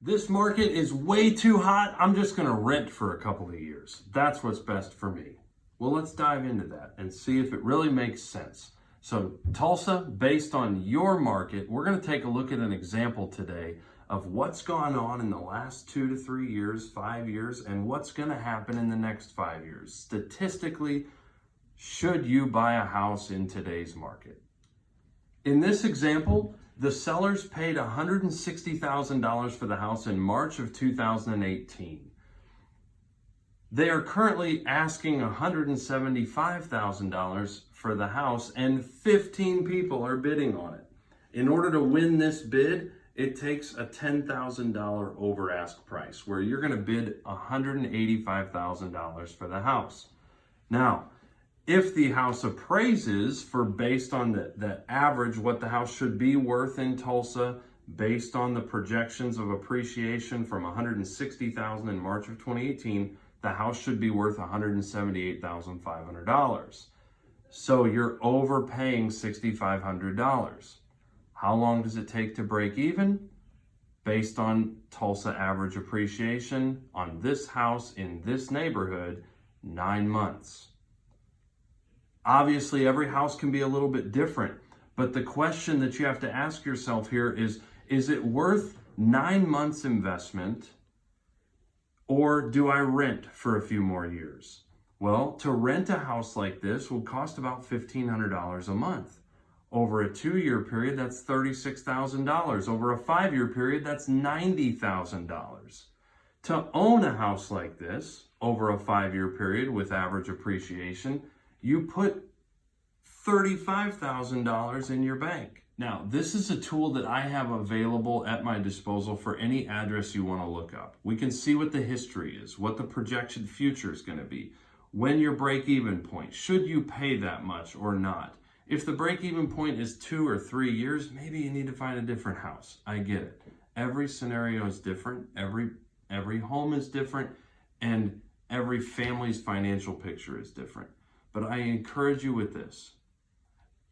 This market is way too hot. I'm just going to rent for a couple of years. That's what's best for me. Well, let's dive into that and see if it really makes sense. So Tulsa, based on your market, we're going to take a look at an example today of what's gone on in the last 2 to 3 years, 5 years, and what's going to happen in the next 5 years. Statistically, should you buy a house in today's market? In this example, the sellers paid $160,000 for the house in March of 2018. They are currently asking $175,000 for the house, and 15 people are bidding on it. In order to win this bid, it takes a $10,000 over ask price, where you're going to bid $185,000 for the house. Now, if the house appraises for based on the average, what the house should be worth in Tulsa, based on the projections of appreciation from $160,000 in March of 2018, the house should be worth $178,500. So you're overpaying $6,500. How long does it take to break even? Based on Tulsa average appreciation on this house in this neighborhood, 9 months. Obviously, every house can be a little bit different, but the question that you have to ask yourself here is it worth 9 months investment, or do I rent for a few more years? Well, to rent a house like this will cost about $1,500 a month. Over a 2-year period, that's $36,000. Over a 5-year period, that's $90,000. To own a house like this over a 5-year period with average appreciation, you put $35,000 in your bank. Now, this is a tool that I have available at my disposal for any address you want to look up. We can see what the history is, what the projected future is going to be, when your break-even point, should you pay that much or not. If the break-even point is 2 or 3 years, maybe you need to find a different house. I get it. Every scenario is different. Every home is different, and every family's financial picture is different. But I encourage you with this.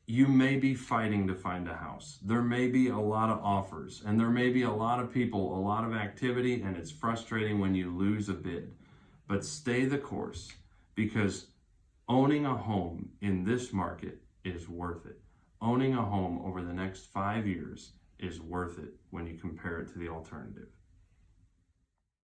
You may be fighting to find a house. There may be a lot of offers, and there may be a lot of people, a lot of activity, and it's frustrating when you lose a bid. But stay the course, because owning a home in this market is worth it. Owning a home over the next 5 years is worth it when you compare it to the alternative.